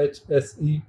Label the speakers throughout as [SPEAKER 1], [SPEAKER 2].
[SPEAKER 1] HSE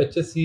[SPEAKER 1] HSE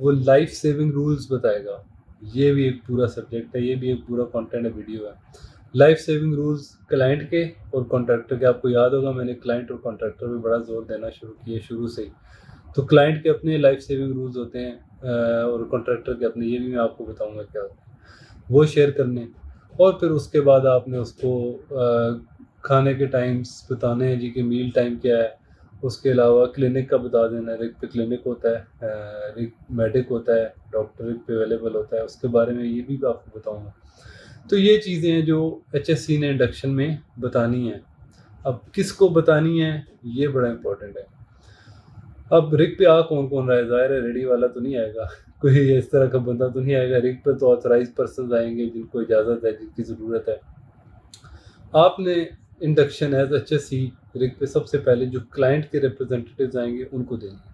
[SPEAKER 1] وہ life saving rules بتائے گا. یہ بھی ایک پورا سبجیکٹ ہے, یہ بھی ایک پورا کانٹینٹ ہے, ویڈیو ہے. لائف سیونگ رولز کلائنٹ کے اور کانٹریکٹر کے. آپ کو یاد ہوگا میں نے کلائنٹ اور کانٹریکٹر پہ بڑا زور دینا شروع کیا شروع سے ہی. تو کلائنٹ کے اپنے لائف سیونگ رولز ہوتے ہیں اور کانٹریکٹر کے اپنے, یہ بھی میں آپ کو بتاؤں گا کیا ہوتا ہے, وہ شیئر کرنے. اور پھر اس کے بعد آپ نے اس کو کھانے کے ٹائمز بتانے ہیں جی کہ میل ٹائم کیا ہے. اس کے علاوہ کلینک کا بتا دینا ہے, رگ پہ کلینک ہوتا ہے, رگ میڈک ہوتا ہے, ڈاکٹر رگ پہ اویلیبل ہوتا ہے, اس کے بارے میں یہ بھی آپ کو بتاؤں گا. تو یہ چیزیں ہیں جو ایچ ایس سی نے انڈکشن میں بتانی ہیں. اب کس کو بتانی ہے یہ بڑا امپورٹنٹ ہے. اب رگ پہ آ کون رہا ہے, ظاہر ہے ریڈی والا تو نہیں آئے گا, کوئی اس طرح کا بندہ تو نہیں آئے گا. رگ پہ تو آتھرائز پرسنز آئیں گے جن کو اجازت ہے, جن کی ضرورت ہے. آپ نے induction as H S C رگ پہ سب سے پہلے جو کلائنٹ کے ریپرزنٹیٹیوز آئیں گے ان کو دینی ہے.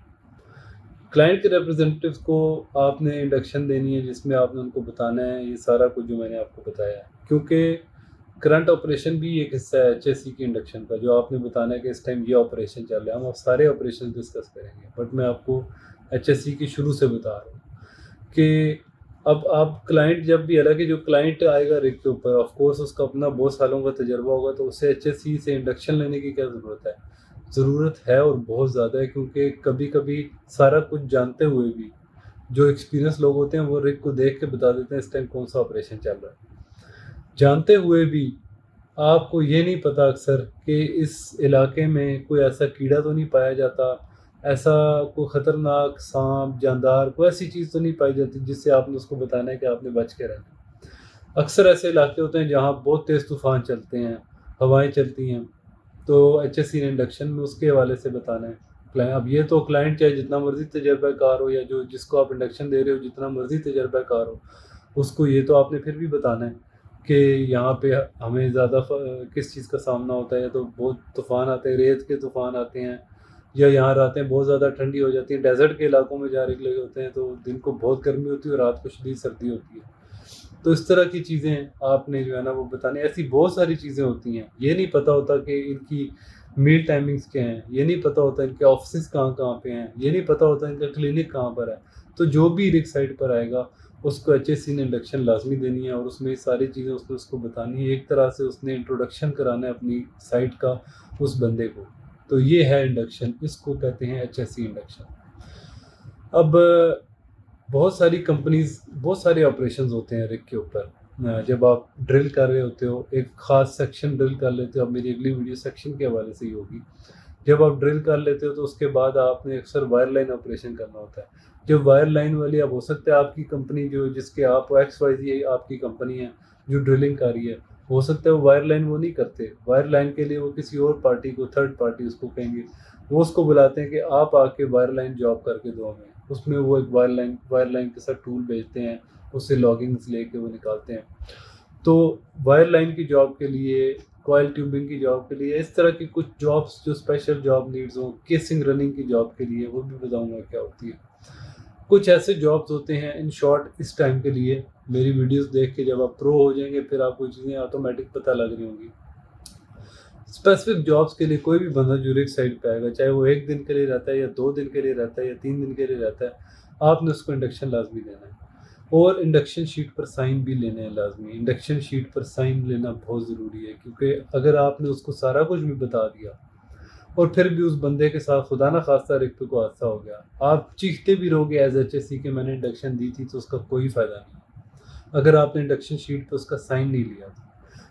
[SPEAKER 1] کلائنٹ کے ریپرزنٹیٹیوز کو آپ نے انڈکشن دینی ہے جس میں آپ نے ان کو بتانا ہے یہ سارا کچھ جو میں نے آپ کو بتایا ہے. کیونکہ کرنٹ آپریشن بھی ایک حصہ ہے ایچ ایس سی کی انڈکشن کا, جو آپ نے بتانا ہے کہ اس ٹائم یہ آپریشن چل رہا ہے. ہم آپ سارے آپریشن ڈسکس کریں گے, بٹ میں آپ کو ایچ ایس سی کی شروع سے بتا رہا ہوں کہ اب آپ کلائنٹ جب بھی, حالانکہ جو کلائنٹ آئے گا رگ کے اوپر آف کورس اس کا اپنا بہت سالوں کا تجربہ ہوگا, تو اسے ایچ ایس سی سے انڈکشن لینے کی کیا ضرورت ہے. ضرورت ہے اور بہت زیادہ ہے, کیونکہ کبھی کبھی سارا کچھ جانتے ہوئے بھی جو ایکسپیرینس لوگ ہوتے ہیں وہ رگ کو دیکھ کے بتا دیتے ہیں اس ٹائم کون سا آپریشن چل رہا ہے. جانتے ہوئے بھی آپ کو یہ نہیں پتہ اکثر کہ اس علاقے میں کوئی ایسا کیڑا تو نہیں پایا جاتا, ایسا کوئی خطرناک سانپ جاندار کوئی ایسی چیز تو نہیں پائی جاتی جس سے آپ نے اس کو بتانا ہے کہ آپ نے بچ کے رہنا. اکثر ایسے علاقے ہوتے ہیں جہاں بہت تیز طوفان چلتے ہیں, ہوائیں چلتی ہیں, تو ایچ ایس سی نے انڈکشن میں اس کے حوالے سے بتانا ہے. اب یہ تو کلائنٹ چاہے جتنا مرضی تجربہ کار ہو, یا جو جس کو آپ انڈکشن دے رہے ہو جتنا مرضی تجربہ کار ہو, اس کو یہ تو آپ نے پھر بھی بتانا ہے کہ یہاں پہ ہمیں زیادہ کس چیز کا سامنا ہوتا ہے. یا تو بہت طوفان آتے ہیں, ریت کے طوفان آتے ہیں, یا یہاں راتیں بہت زیادہ ٹھنڈی ہو جاتی ہیں. ڈیزرٹ کے علاقوں میں جا رہے ہوتے ہیں تو دن کو بہت گرمی ہوتی ہے اور رات کو شدید سردی ہوتی ہے. تو اس طرح کی چیزیں آپ نے جو ہے نا وہ بتانے. ایسی بہت ساری چیزیں ہوتی ہیں, یہ نہیں پتہ ہوتا کہ ان کی میل ٹائمنگز کیا ہیں, یہ نہیں پتہ ہوتا ان کے آفسز کہاں پہ ہیں, یہ نہیں پتہ ہوتا ان کا کلینک کہاں پر ہے. تو جو بھی رگ سائٹ پر آئے گا اس کو ایچ ایس سی نے انڈکشن لازمی دینی ہے, اور اس میں ساری چیزیں اس کو بتانی ہے. ایک طرح سے اس نے انٹروڈکشن کرانا ہے اپنی سائٹ کا اس بندے کو. تو یہ ہے انڈکشن, اس کو کہتے ہیں ایچ ایس سی انڈکشن. اب بہت ساری کمپنیز, بہت سارے آپریشنز ہوتے ہیں رگ کے اوپر. جب آپ ڈرل کر رہے ہوتے ہو, ایک خاص سیکشن ڈرل کر لیتے ہو, اب میری اگلی ویڈیو سیکشن کے حوالے سے ہی ہوگی. جب آپ ڈرل کر لیتے ہو تو اس کے بعد آپ نے اکثر وائر لائن آپریشن کرنا ہوتا ہے. جب وائر لائن والی, اب ہو سکتا ہے آپ کی کمپنی جو جس کے آپ ایکس وائی زی آپ کی کمپنی ہے جو ڈرلنگ کر رہی ہے, ہو سکتا ہے وہ وائر لائن وہ نہیں کرتے. وائر لائن کے لیے وہ کسی اور پارٹی کو, تھرڈ پارٹی اس کو کہیں گے, وہ اس کو بلاتے ہیں کہ آپ آ کے وائر لائن جاب کر کے دو ہمیں. اس میں وہ ایک وائر لائن کے ساتھ ٹول بھیجتے ہیں, اس سے لاگنگز لے کے وہ نکالتے ہیں. تو وائر لائن کی جاب کے لیے, کوائل ٹیوبنگ کی جاب کے لیے, اس طرح کی کچھ جابس جو اسپیشل جاب نیڈز ہوں, کیسنگ رننگ کی جاب کے لیے, وہ بھی بتاؤں گا کیا ہوتی ہے. کچھ ایسے جابس ہوتے ہیں ان شارٹ اس ٹائم کے لیے. میری ویڈیوز دیکھ کے جب آپ پرو ہو جائیں گے پھر آپ کو چیزیں آٹومیٹک پتہ لگ رہی ہوں گی. اسپیسیفک جابس کے لیے کوئی بھی بندہ جو رگ سائٹ پہ آئے گا, چاہے وہ 1 دن کے لیے رہتا ہے یا 2 دن کے لیے رہتا ہے یا 3 دن کے لیے رہتا ہے, آپ نے اس کو انڈکشن لازمی دینا ہے. اور انڈکشن شیٹ پر سائن بھی لینے ہیں لازمی. انڈکشن شیٹ پر سائن لینا بہت ضروری ہے, کیونکہ اگر آپ نے اس کو سارا کچھ بھی بتا دیا اور پھر بھی اس بندے کے ساتھ خدا نہ خواستہ رگ پہ کو حادثہ ہو گیا, آپ چیختے بھی رہو گے ایز ایچ ایس سی کہ میں نے انڈکشن دی تھی, تو اس کا کوئی فائدہ نہیں. اگر آپ نے انڈکشن شیٹ پہ اس کا سائن نہیں لیا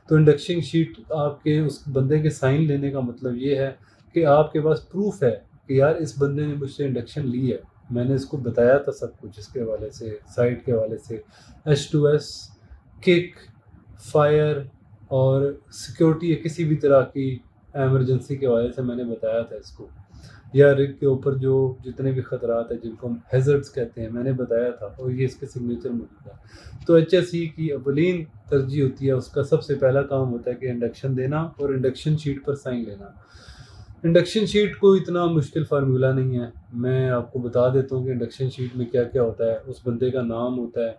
[SPEAKER 1] تو انڈکشن شیٹ آپ کے اس بندے کے سائن لینے کا مطلب یہ ہے کہ آپ کے پاس پروف ہے کہ یار اس بندے نے مجھ سے انڈکشن لی ہے, میں نے اس کو بتایا تھا سب کچھ اس کے حوالے سے, سائٹ کے حوالے سے, H2S, کک, فائر اور سیکیورٹی یا کسی بھی طرح کی ایمرجنسی کے حوالے سے میں نے بتایا تھا اس کو. یا رگ کے اوپر جو جتنے بھی خطرات ہیں جن کو ہم ہیزرڈس کہتے ہیں, میں نے بتایا تھا, اور یہ اس کے سگنیچر موجود ہے. تو ایچ ایس سی کی اولین ترجیح ہوتی ہے, اس کا سب سے پہلا کام ہوتا ہے کہ انڈکشن دینا اور انڈکشن شیٹ پر سائن لینا. انڈکشن شیٹ کو اتنا مشکل فارمولہ نہیں ہے, میں آپ کو بتا دیتا ہوں کہ انڈکشن شیٹ میں کیا کیا ہوتا ہے. اس بندے کا نام ہوتا ہے,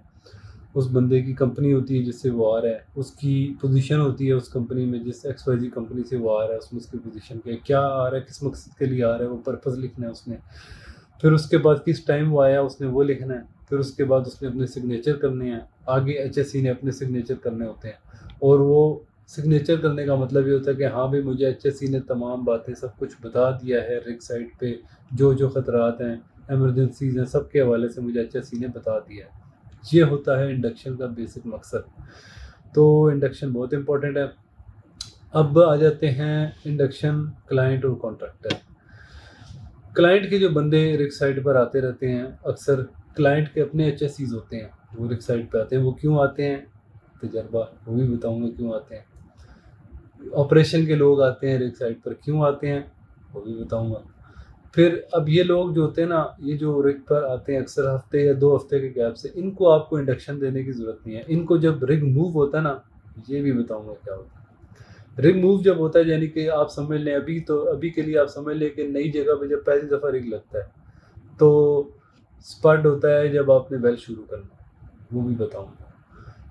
[SPEAKER 1] اس بندے کی کمپنی ہوتی ہے جس سے وہ آ رہا ہے, اس کی پوزیشن ہوتی ہے اس کمپنی میں, جس ایکس وائی زی کمپنی سے وہ آ رہا ہے اس میں اس کی پوزیشن کیا آ رہا ہے, کس مقصد کے لیے آ رہا ہے, وہ پرپز لکھنا ہے اس نے. پھر اس کے بعد کس ٹائم وہ آیا اس نے وہ لکھنا ہے، پھر اس کے بعد اس نے اپنے سگنیچر کرنے ہیں، آگے ایچ ایس سی نے اپنے سگنیچر کرنے ہوتے ہیں، اور وہ سگنیچر کرنے کا مطلب یہ ہوتا ہے کہ ہاں بھائی مجھے ایچ ایس سی نے تمام باتیں سب کچھ بتا دیا ہے، رگ سائٹ پہ جو جو خطرات ہیں، ایمرجنسیز ہیں، سب کے حوالے سے مجھے ایچ ایس سی نے بتا دیا ہے۔ یہ ہوتا ہے انڈکشن کا بیسک مقصد۔ تو انڈکشن بہت امپورٹنٹ ہے۔ اب آ جاتے ہیں انڈکشن کلائنٹ اور کانٹریکٹر۔ کلائنٹ کے جو بندے رگ سائٹ پر آتے رہتے ہیں، اکثر کلائنٹ کے اپنے ایچ ایس سیز ہوتے ہیں، وہ رگ سائٹ پہ آتے ہیں۔ وہ کیوں آتے ہیں؟ تجربہ وہ بھی بتاؤں گا کیوں آتے ہیں۔ آپریشن کے لوگ آتے ہیں رگ سائٹ پر، کیوں آتے ہیں وہ بھی بتاؤں گا۔ پھر اب یہ لوگ جو ہوتے ہیں نا، یہ جو رگ پر آتے ہیں اکثر ہفتے یا 2 ہفتے کے گیپ سے، ان کو آپ کو انڈکشن دینے کی ضرورت نہیں ہے۔ ان کو جب رگ موو ہوتا ہے نا، یہ بھی بتاؤں گا کیا ہوتا ہے۔ رگ موو جب ہوتا ہے یعنی کہ آپ سمجھ لیں ابھی کے لیے آپ سمجھ لیں کہ نئی جگہ پہ جب پہلی دفعہ رگ لگتا ہے تو سپڈ ہوتا ہے جب آپ نے ویل شروع کرنا ہے، وہ بھی بتاؤں گا۔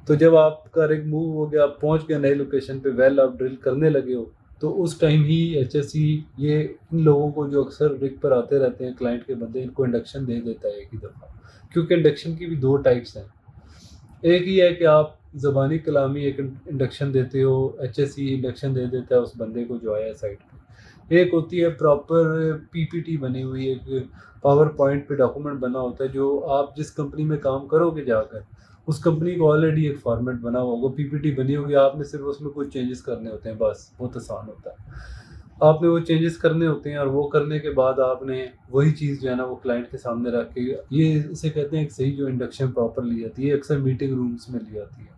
[SPEAKER 1] تو جب آپ کا رگ موو ہو گیا، آپ پہنچ گئے نئی لوکیشن پہ، ویل آپ ڈرل کرنے لگے ہو، تو اس ٹائم ہی ایچ ایس سی یہ ان لوگوں کو جو اکثر رگ پر آتے رہتے ہیں کلائنٹ کے بندے، ان کو انڈکشن دے دیتا ہے ایک ہی دفعہ۔ کیونکہ انڈکشن کی بھی 2 ٹائپس ہیں۔ ایک یہ ہے کہ آپ زبانی کلامی ایک انڈکشن دیتے ہو، ایچ ایس سی انڈکشن دے دیتا ہے اس بندے کو جو آیا ہے سائٹ پہ۔ ایک ہوتی ہے پراپر پی پی ٹی بنی ہوئی، ایک پاور پوائنٹ پہ ڈاکومنٹ بنا ہوتا ہے، جو آپ جس کمپنی میں کام کرو گے جا کر، اس کمپنی کو آلریڈی ایک فارمیٹ بنا ہوا ہوگا، پی پی ٹی بنی ہوگی، آپ نے صرف اس میں کچھ چینجز کرنے ہوتے ہیں، بس بہت آسان ہوتا ہے۔ آپ نے وہ چینجز کرنے ہوتے ہیں، اور وہ کرنے کے بعد آپ نے وہی چیز جو ہے نا وہ کلائنٹ کے سامنے رکھ کے، یہ اسے کہتے ہیں ایک صحیح جو انڈکشن پراپر لی جاتی ہے، اکثر میٹنگ رومز میں لی جاتی ہے۔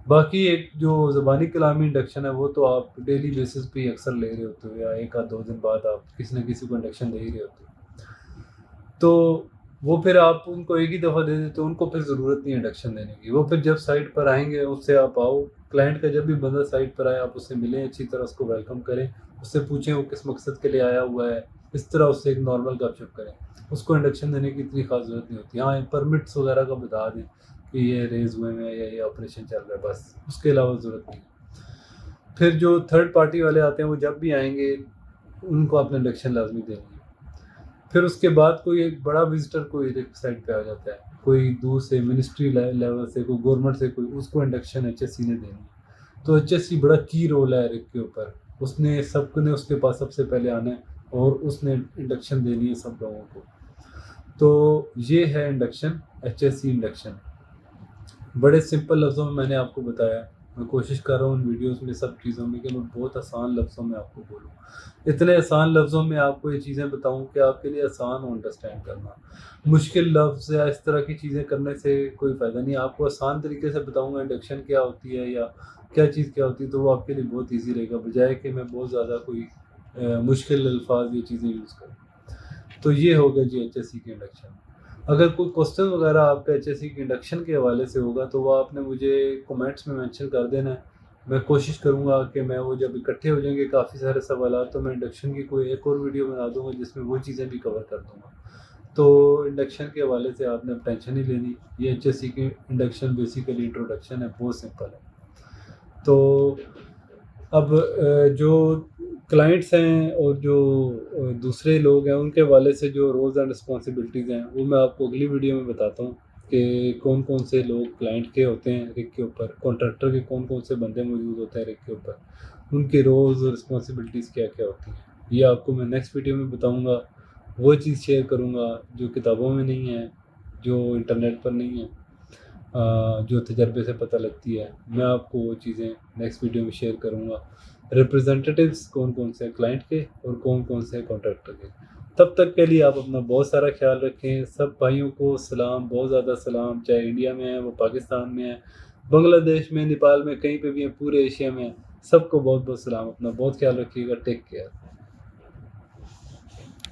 [SPEAKER 1] باقی ایک جو زبانی کلامی انڈکشن ہے وہ تو آپ ڈیلی بیسس پہ اکثر لے رہے ہوتے ہو، یا 1 یا 2 دن بعد آپ کسی نہ کسی کو انڈکشن دے ہی رہے ہوتے ہو۔ تو وہ پھر آپ ان کو ایک ہی دفعہ دے دیتے، ان کو پھر ضرورت نہیں انڈکشن دینے کی۔ وہ پھر جب سائٹ پر آئیں گے اس سے آپ آؤ، کلائنٹ کا جب بھی بندہ سائٹ پر آئے آپ اس سے ملیں، اچھی طرح اس کو ویلکم کریں، اس سے پوچھیں وہ کس مقصد کے لیے آیا ہوا ہے، اس طرح اس سے ایک نارمل گپ شپ کریں۔ اس کو انڈکشن دینے کی اتنی خاص ضرورت نہیں ہوتی۔ ہاں پرمٹس وغیرہ کا بتا دیں کہ یہ ریز ہوئے ہیں یا یہ آپریشن چل رہا ہے، بس اس کے علاوہ ضرورت نہیں۔ پھر جو تھرڈ پارٹی والے آتے ہیں وہ جب بھی آئیں گے ان کو اپنے انڈکشن لازمی دیں گے۔ پھر اس کے بعد کوئی ایک بڑا وزٹر کوئی رگ سائٹ پہ آ جاتا ہے، کوئی دور سے منسٹری لیول سے، کوئی گورنمنٹ سے، کوئی اس کو انڈکشن ایچ ایس سی نے دینی ہے۔ تو ایچ ایس سی بڑا کی رول ہے رگ کے اوپر، اس نے اس کے پاس سب سے پہلے آنا ہے اور اس نے انڈکشن دینی ہے سب لوگوں کو۔ تو یہ ہے induction, H S C induction. بڑے سمپل لفظوں میں نے آپ کو بتایا، میں کوشش کر رہا ہوں ان ویڈیوز میں سب چیزوں میں کہ میں بہت آسان لفظوں میں آپ کو بولوں، اتنے آسان لفظوں میں آپ کو یہ چیزیں بتاؤں کہ آپ کے لیے آسان ہو انڈرسٹینڈ کرنا۔ مشکل لفظ یا اس طرح کی چیزیں کرنے سے کوئی فائدہ نہیں، آپ کو آسان طریقے سے بتاؤں گا انڈکشن کیا ہوتی ہے یا کیا چیز کیا ہوتی ہے، تو وہ آپ کے لیے بہت ایزی رہے گا، بجائے کہ میں بہت زیادہ کوئی مشکل الفاظ یہ چیزیں یوز کروں۔ تو یہ ہوگا جی ایچ ایس سی کی انڈکشن۔ اگر کوئی کوسچن وغیرہ آپ کا ایچ ایس سی کی انڈکشن کے حوالے سے ہوگا تو وہ آپ نے مجھے کومنٹس میں مینشن کر دینا ہے۔ میں کوشش کروں گا کہ میں وہ جب اکٹھے ہو جائیں گے کافی سارے سوالات، تو میں انڈکشن کی کوئی ایک اور ویڈیو بنا دوں گا جس میں وہ چیزیں بھی کور کر دوں گا۔ تو انڈکشن کے حوالے سے آپ نے ٹینشن نہیں لینی، یہ ایچ ایس سی کی انڈکشن بیسیکلی انٹروڈکشن ہے، بہت سمپل ہے۔ تو اب جو کلائنٹس ہیں اور جو دوسرے لوگ ہیں ان کے حوالے سے جو رولز اینڈ رسپانسبلٹیز ہیں وہ میں آپ کو اگلی ویڈیو میں بتاتا ہوں کہ کون کون سے لوگ کلائنٹ کے ہوتے ہیں رگ کے اوپر، کانٹریکٹر کے کون کون سے بندے موجود ہوتے ہیں رگ کے اوپر، ان کے رولز اور رسپانسبلٹیز کیا کیا ہوتی ہیں، یہ آپ کو میں نیکسٹ ویڈیو میں بتاؤں گا۔ وہ چیز شیئر کروں گا جو کتابوں میں نہیں ہے، جو انٹرنیٹ پر نہیں ہے، جو تجربے سے پتہ لگتی ہے، میں آپ کو وہ چیزیں نیکسٹ ویڈیو میں شیئر کروں گا۔ ریپرزنٹیٹیوز کون کون سے ہیں کلائنٹ کے اور کون کون سے ہیں کانٹریکٹر کے۔ تب تک کے لیے آپ اپنا بہت سارا خیال رکھیں۔ سب بھائیوں کو سلام، بہت زیادہ سلام، چاہے انڈیا میں ہیں، وہ پاکستان میں ہیں، بنگلہ دیش میں، نیپال میں، کہیں پہ بھی ہیں، پورے ایشیا میں ہیں، سب کو بہت بہت سلام۔ اپنا بہت خیال رکھیے گا، ٹیک کیئر۔